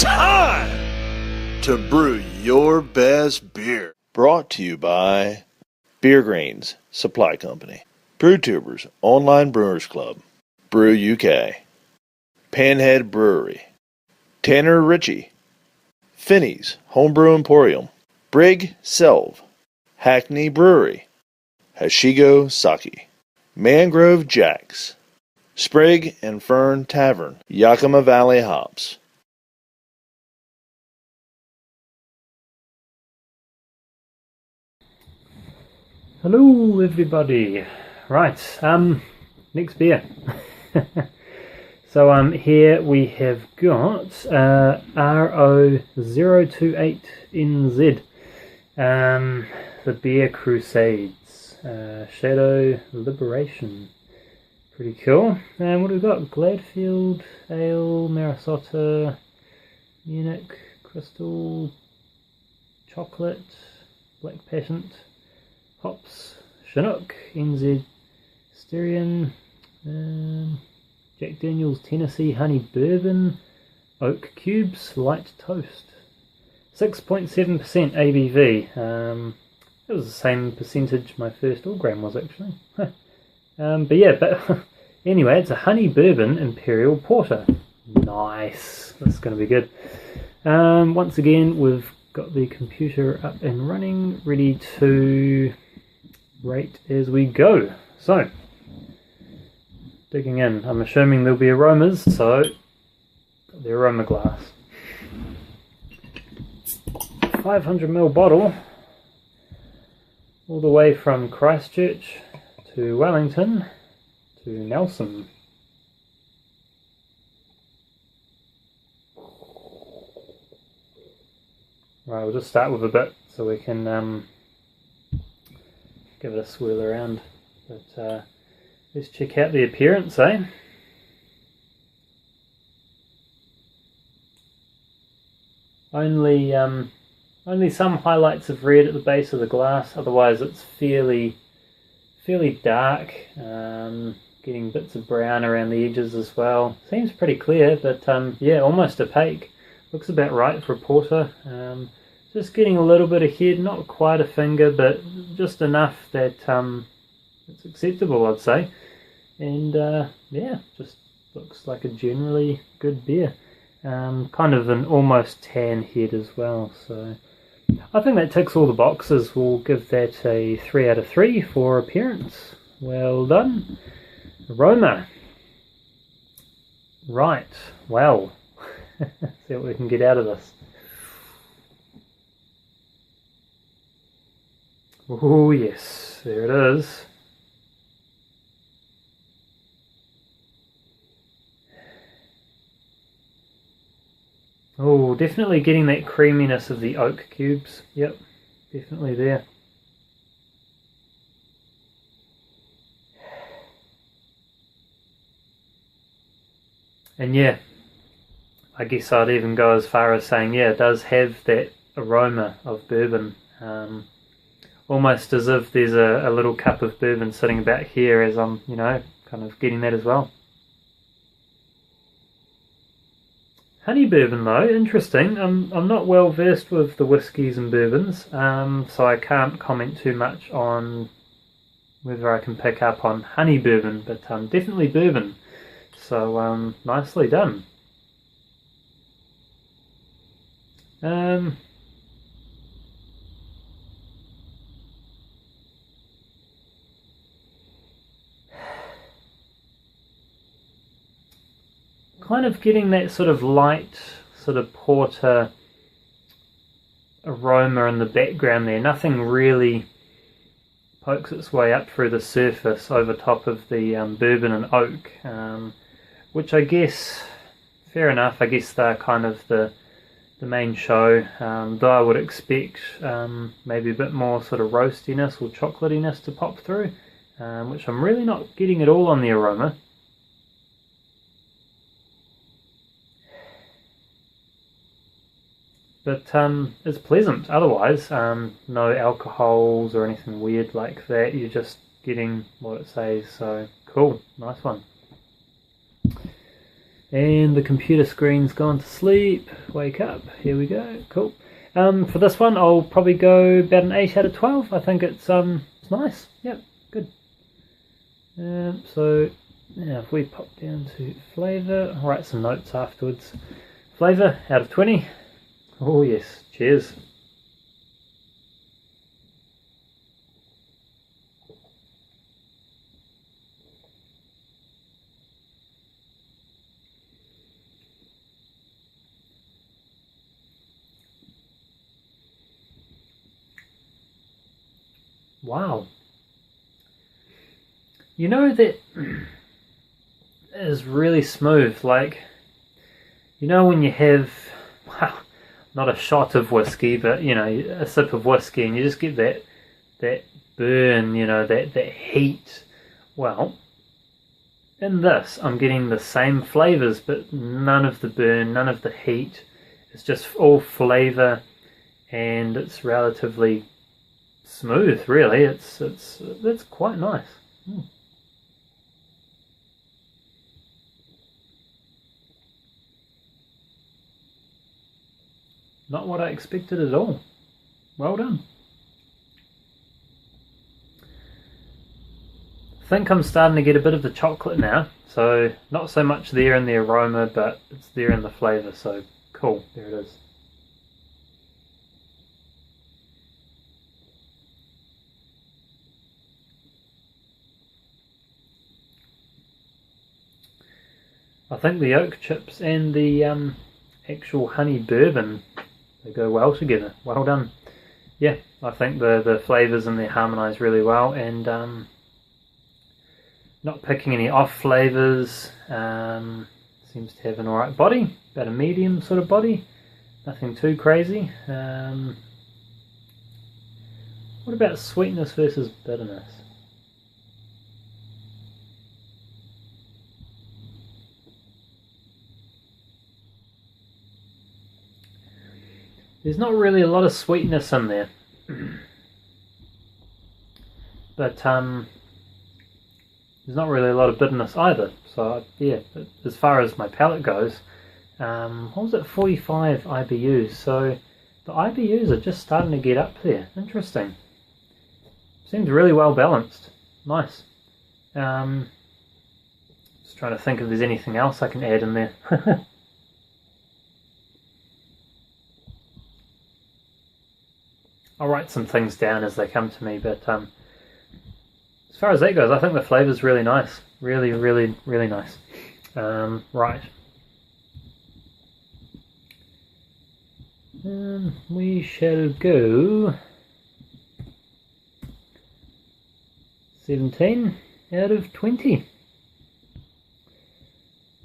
time to brew your best beer. Brought to you by Beer Greens Supply Company, Brewtubers Online Brewers Club, Brew UK, Panhead Brewery, Tanner Ritchie, Finney's Homebrew Emporium, Brig Selv, Hackney Brewery, Hashigo Sake, Mangrove Jacks, Sprig and Fern Tavern, Yakima Valley Hops. Hello everybody. Right, next beer. So here we have got RO028NZ, the Beer Crusades, Shadow Liberation. Pretty cool. And what have we got? Gladfield Ale, Marisota, Munich, Crystal, Chocolate, Black Patent, Hops, Chinook, NZ, Styrian, Jack Daniel's Tennessee Honey Bourbon, Oak Cubes, Light Toast. 6.7% ABV. It was the same percentage my first all gram was actually. But anyway, it's a honey bourbon imperial porter. Nice. That's going to be good. Once again, we've got the computer up and running, ready to rate as we go. So, digging in. I'm assuming there'll be aromas, so got the aroma glass. 500ml bottle, all the way from Christchurch to Wellington to Nelson. Right, we'll just start with a bit so we can give it a swirl around. But let's check out the appearance, eh? Only some highlights of red at the base of the glass. Otherwise, it's fairly dark. Getting bits of brown around the edges as well. Seems pretty clear, but yeah, almost opaque. Looks about right for a porter. Just getting a little bit of head, not quite a finger, but just enough that it's acceptable, I'd say. And yeah, just looks like a generally good beer. Kind of an almost tan head as well. So I think that ticks all the boxes. We'll give that a 3 out of 3 for appearance. Well done. Aroma. Right, well. See what we can get out of this. Oh yes, there it is. Oh, definitely getting that creaminess of the oak cubes. Yep, definitely there. And yeah, I guess I'd even go as far as saying, yeah, it does have that aroma of bourbon. Almost as if there's a little cup of bourbon sitting about here as I'm, you know, kind of getting that as well. Honey bourbon though, interesting. I'm not well versed with the whiskies and bourbons, so I can't comment too much on whether I can pick up on honey bourbon, but definitely bourbon. So nicely done. Kind of getting that sort of light, sort of porter aroma in the background there. Nothing really pokes its way up through the surface over top of the bourbon and oak, which I guess, fair enough, I guess they're kind of the main show, though I would expect maybe a bit more sort of roastiness or chocolatiness to pop through, which I'm really not getting at all on the aroma. But it's pleasant otherwise. No alcohols or anything weird like that. You're just getting what it says. So cool, nice one. And the computer screen's gone to sleep. Wake up. Here we go. Cool. For this one, I'll probably go about an 8 out of 12. I think it's nice. Yep, good. So now if we pop down to flavour, I'll write some notes afterwards. Flavour out of 20. Oh yes, cheers. Wow. You know that is really smooth, like, you know when you have, well, not a shot of whiskey, but you know, a sip of whiskey and you just get that burn, you know, that heat. Well, in this I'm getting the same flavours, but none of the burn, none of the heat. It's just all flavour and it's relatively smooth, really. It's quite nice. Not what I expected at all. Well done. I think I'm starting to get a bit of the chocolate now, so not so much there in the aroma, but it's there in the flavour, so cool, there it is. I think the oak chips and the actual honey bourbon, they go well together. Well done. Yeah, I think the flavours and they harmonise really well, and not picking any off flavours. Seems to have an alright body, about a medium sort of body. Nothing too crazy. What about sweetness versus bitterness? There's not really a lot of sweetness in there, but there's not really a lot of bitterness either. So yeah, as far as my palate goes, what was it, 45 IBUs? So the IBUs are just starting to get up there. Interesting. Seems really well balanced. Nice. Just trying to think if there's anything else I can add in there. I'll write some things down as they come to me, but as far as that goes, I think the flavour's really nice. Really, really, really nice. Right. We shall go 17 out of 20.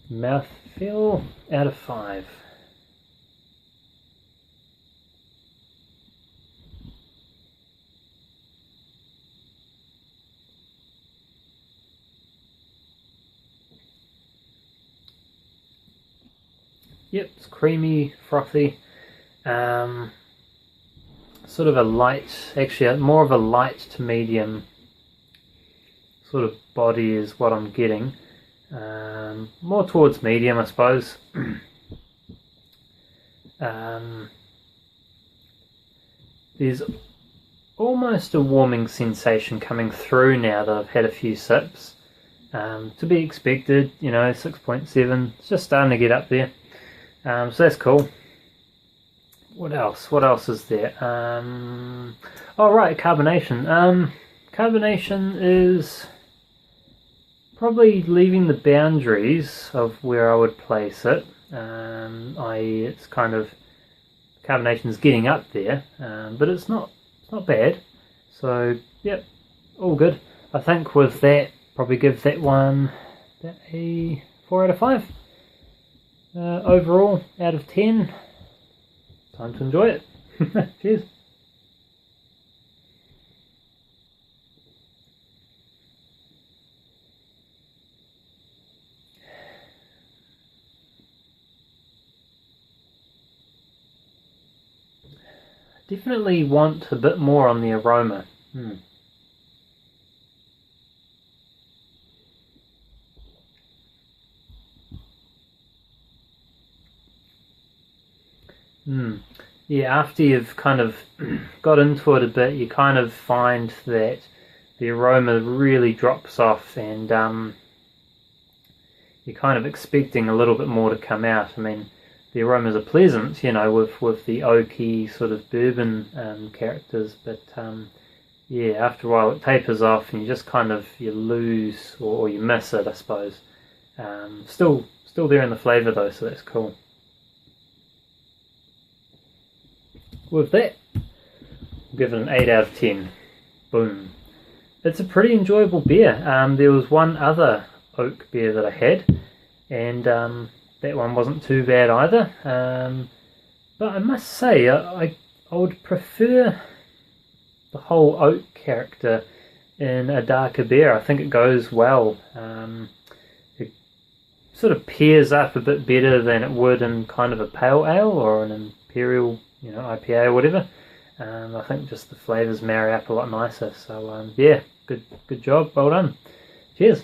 Mouthfeel out of 5. Yep, it's creamy, frothy, sort of a light, actually more of a light to medium sort of body is what I'm getting. More towards medium, I suppose. There's almost a warming sensation coming through now that I've had a few sips. To be expected, you know, 6.7, it's just starting to get up there. So that's cool. What else? What else is there? Oh right, carbonation. Carbonation is probably leaving the boundaries of where I would place it. It's kind of, carbonation is getting up there, but it's not bad. So yep, all good. I think with that, probably give that one a 4 out of 5. Overall, out of 10, time to enjoy it. Cheers. Definitely want a bit more on the aroma. Yeah, after you've kind of got into it a bit, you kind of find that the aroma really drops off, and you're kind of expecting a little bit more to come out. I mean, the aromas are pleasant, you know, with the oaky sort of bourbon characters, but yeah, after a while it tapers off, and you just kind of you lose or you miss it, I suppose. Still there in the flavour though, so that's cool. With that, I'll give it an 8 out of 10. Boom. It's a pretty enjoyable beer. There was one other oak beer that I had, and that one wasn't too bad either. But I must say, I would prefer the whole oak character in a darker beer. I think it goes well. It sort of pairs up a bit better than it would in kind of a pale ale or an imperial, you know, IPA or whatever. I think just the flavours marry up a lot nicer. So yeah, good job, well done. Cheers.